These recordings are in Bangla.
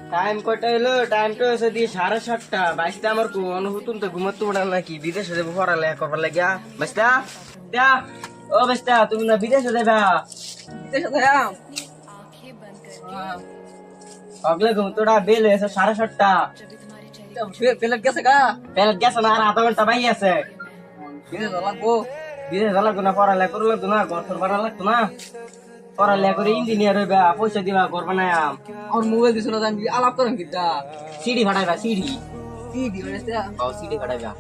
টাইম কয়টা হলো? টাইম তো হচ্ছে দিয়ে 7:30। বাইশটা আমার কোন হুতুম তো ঘুমাতে উড়াল নাকি বিদেশে যাবো পড়ালেখা করবার লাগিয়া। বাইশটা দা, ও বাইশটা তুমি না বিদেশে যাবা? বিদেশে যাইয়াম। অগলে ঘুমতোটা বেল হয়েছে 7:30। প্লেট গেছে গা। বেল গেছে না, আর আধা ঘন্টা বাকি আছে। বিদেশে লাগবো। বিদেশে যা লাগতো না, পড়ালেখা করে লাগতো না, ঘর তোর বানা লাগতো না। পড়ালেখা করে ইঞ্জিনিয়ার হইবা, পয়সা দিবা, ঘর বানায়াম। আমার মোবাইল দিছিল না, আমি আলাপ করেন কিটা। সিঁড়ি ভাড়াইবা, সিঁড়ি। কি দিও রে? ও সিঁড়ি ভাড়াইবা।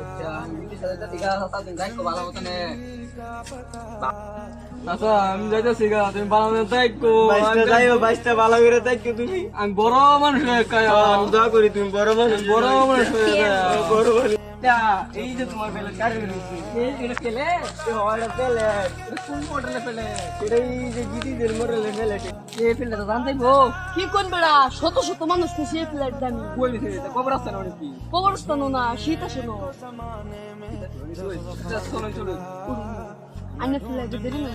আচ্ছা, আমি বিদেশে যাইতে দিগা সাতদিন যাইকো ভালো মতনে। আচ্ছা, আমি যাইতেছি গা, তুমি ভালো মতন যাইকো। বাইশটা যাইও, বাইশটা ভালো করে দেখো তুমি। আমি বড় মানুষ হয়ে কায়া। আমি দোয়া করি তুমি বড় মানুষ, বড় মানুষ হয়ে যা। বড় মানুষ। এই যে তোমার বেলা কারে রয়েছে, এটা খেলে পেলে কোন মডেলে ফেলে? এটাই যে গিরিদের মরলে মেলে। এই ফেলে তো জানতেই গো। কি কোন বেড়া শত শত মানুষ তো সেই ফ্ল্যাট দামি কই দিছে খবর আছে না কি? কবরস্থান না শীত আসে না চলো চলো। আইনে ফ্ল্যাট দেরি না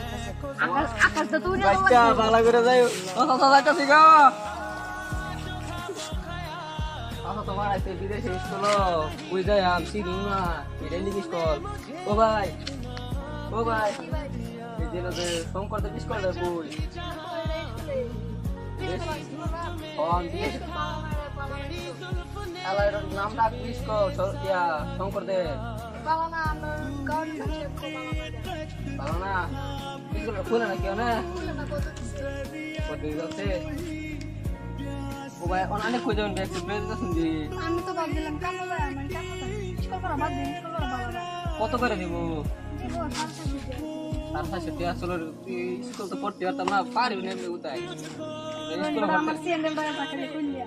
আকাশটা তো বাইশটা ভালো করে যাইও। আচ্ছা যাইতাছি গা। আচ্ছা তোমার আইতে বিদেশে স্কুল কই যাই আম চিনি না এটা লিখি স্কুল। ও ভাই এই যে যে ফোন করতে স্কুল দে বই। ফোন দিয়ে আলার নামটা স্কুল সরকিয়া ফোন করতে ভালো না স্কুল খুলে না কেউ না কত যাচ্ছে। ও ভাই অনেক কই যাবেন একটু প্রেজেন্ট আছেন দি আমি তো ভাবছিলাম কামো যায় আমি কামো যায় স্কুল করা বাদ দিন স্কুল করা ভালো না কত করে দিব? দিব 700 700 আসলে স্কুল তো পড়তে পারতাম না, পারিব না এমনি উতাই স্কুল টাকা আমার সিএনএল টাকা টাকা কইলিয়া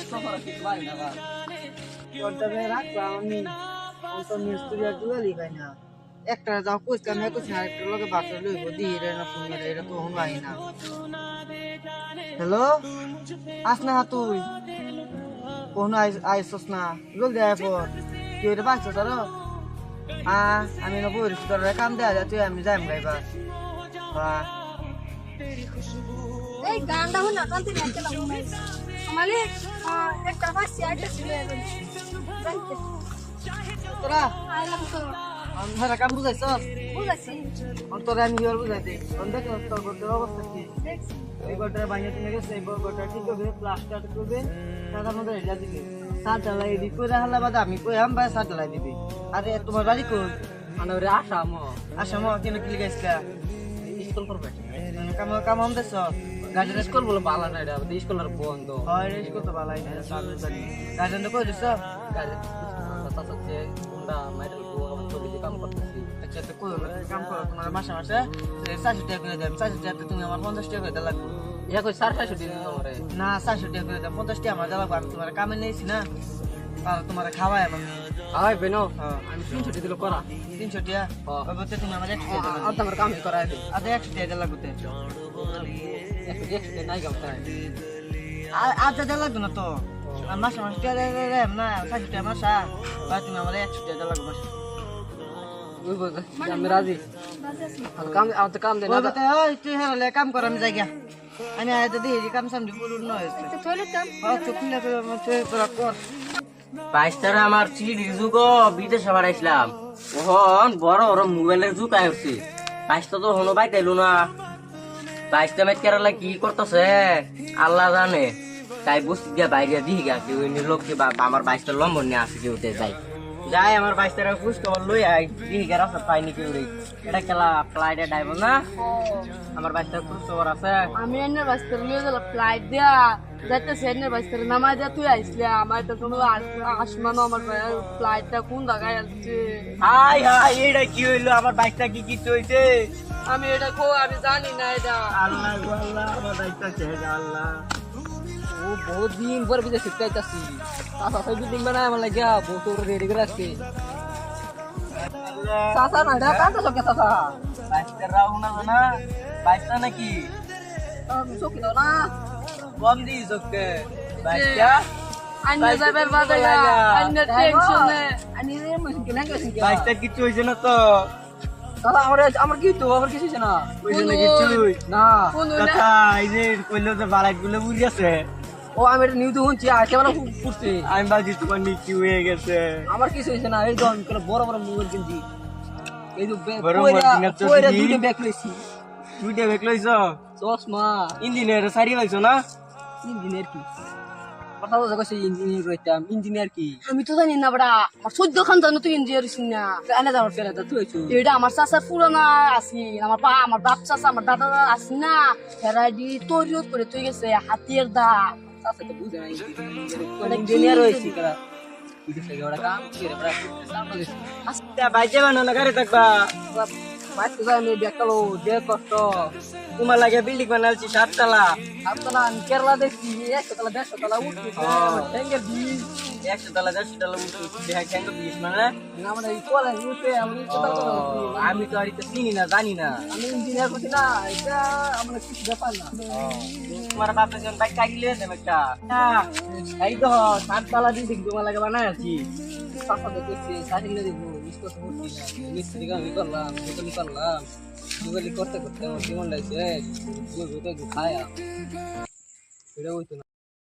স্কুল করা কিছু পারি না বা কোনটাতে রাখবা আমি অন্ত মিস্ত্রি আর দুয়ালি খাই না একটা যাও কইতাম না কইছ একটা লগে বাচ্চা লইব দি রে না ফোন মেরে এটা তো হন ভাই না। হ্যালো আসনা তুই কোন আইসস না জলদি আয় পর কি রে বাচ্চা তোর আমি না বই তোর কাম দেয়া যা তুই আমি যাইম গাইবা হ্যাঁ এই গানটা হল না কালকে রাখতে লাগো আমালে একটা বাসি আইতে ছিল জানতে তোরা আইলাম তো আমরা কাম বুঝাইছ বুঝাছি অন্তরে আমি হিয়ার বুঝাইতে দেখ তোর করতে অবস্থা কি দেখছি এই গোটা বাইরে থেকে গেছে এই গোটা ঠিক হবে প্লাস্টার করবে টাকার মধ্যে এটা দিবে সাত ঢালাই দিবি কইরা হালা বাদ আমি কই আম ভাই সাত ঢালাই দিবি আরে তোমার বাড়ি কই মানে ওরে আসাম আসাম কেন কি গাইছকা স্কুল করবে কাম কাম আম দেছ গাড়ি স্কুল বলে ভালো না এটা স্কুল আর বন্ধ হয় রে কত ভালাই না চালু জানি গাড়ি কই দিছ কাজে তাতে গুন্ডা মাইরে কাম করতেছি। আচ্ছা তো কই কাম করো তোমার মাসে মাসে 60 টাকা করে দেব 60 টাকা তুমি আমার 50 টাকা করে লাগবে ইয়া কই 400 দিন আমারে না 60 টাকা করে দেব 50 টাকা আমার দেব আমি তোমার কামে নেইছি না আর তোমার খাওয়াই আমি আয় বেনো হ্যাঁ আমি 300 দিল করা 300 টাকা ওই তুমি আমার 100 টাকা আর তোমার কাম করাই দে আদে 100 টাকা লাগবে একটু নাই কাম করাই আজ যা লাগবে না তো আর মাসে মাসে টাকা দেব না 60 টাকা মাসা আর তুমি আমার 100 টাকা লাগবে মাসে ওই বল আমি রাজি আর কাম আর তো কাম দে না ওই কথা ওই তুই হেলে কাম কর আমি যাই গিয়া আমি আইতে দিই কাম সাম দি পুরো নয় তো টয়লেট কাম তো খুলে তুই কর বাইশটারে আমার সিঁড়ির যুগ বিদেশে বাড়াইছিলাম, ওহন বড় বড় মোবাইলের যুগ আইছে। বাইশটা তো হনো বাই তাইলো না, বাইশটা মেট কেরালা কি করতেছে আল্লাহ জানে। তাই বসে গিয়া বাইরে দিয়ে গা কেউ লোক আমার বাইশটা লম্বর নিয়ে আসে কেউ যাই যাই আমার বাইশটার খুশ খবর লই আই দিয়ে গা রাস্তা পাইনি কেউ রে। এটা খেলা ফ্লাইটে ডাইবো না, আমার বাইশটার খুশ খবর আছে। আমি এনে বাস্তার লিয়ে গেল ফ্লাইট দিয়া যাইতেছে এনে বাস্তার নামাই দিয়া তুই আইসলে আমার তো কোনো আসমানো আমার ফ্লাইটটা কোন জায়গায় আসছে হাই হাই এটা কি হইলো, আমার বাইশটা কি কিছু হইছে? আমি এটা আমি জানি না এটা আল্লাহ গো আল্লাহ, আমার বাইশটা ছেড়ে আল্লাহ। ও বহুত দিন পরে বিদেশ শিখতেছি আচ্ছা সেই দিন বানায় আমার লাগিয়া বহুত রেডি করে আসছে চাচা না এটা কাঁদতে সকে চাচা বাইশটা রাও না বাইশটা নাকি আমি চকি দাও না কম দিই চোখে বাইশটা আইনে যাবার বাদে আইনে টেনশনে আমি মেশিন কেন গেছি বাইশটা কিছু হয়েছে না তো? দাদা আমার কি তো আমার কিছু হইছে না হয়েছে না কিছু? না কোন কথা এই যে কইলো যে বালাইট গুলো উড়ি আছে ও আমি এটা নিউজ শুনছি আজকে বেলা করছে আমি ভাবছি তোমার নিচু হয়ে গেছে। আমার কিছু হয়েছে না এই তো আমি বড় বড় মোবাইল কিনছি এই যে বড় মোবাইল কিনার তো দেখি। দুটো ব্যাগ লইছি দুইটা বেক লইছ, চশমা ইঞ্জিনিয়ার সারি পাইছো না? ইঞ্জিনিয়ার কি কথা বলতে কইছে ইঞ্জিনিয়ার হইতাম ইঞ্জিনিয়ার কি আমি তো জানি না বড়া আমার 14 খান জানো তুই ইঞ্জিনিয়ার হইছিস না এনে যাওয়ার ফেলে তুই হইছো এটা আমার চাচার পুরানা আছি আমার বাপ চাচা আমার দাদা আছি না ফেরাডি তৈরি করে তুই গেছে হাতিয়ার দা চাচা তো বুঝে না ইঞ্জিনিয়ার হইছি কারা বিদেশ থেকে ওরা কাম করে ওরা কাম করেছে বাইকে বানানো গাড়ি থাকবা, বাইক তো আমি দেখালো যে কষ্ট তোমার লাগে বিল্ডিং বানালছি 7 তলা। আপনারা আমি কেরালা দেখছি 100 তলা 150 তলা উঠছে ট্যাঙ্কের বিল 100 তলা 150 তলা উঠে দেখা কেন বিশ মানে আমরা এই কলেজ উঠে আমি আমি তো আর এটা চিনি না জানি না। আমি ইঞ্জিনিয়ার করছি না এটা আমরা কিছু ব্যাপার না তোমার বাপে যখন বাইক কাটিলে দেব একটা এই তো 7 তলা বিল্ডিং তোমার লাগে বানাই আছি। চাচা দেখছি সাইকেল দিব বিস্কুট করছি না মিস্ত্রি কাম করলাম দোকানি করলাম দোকানি করতে করতে আমার জীবন লাগছে খায়া এটা হইতো না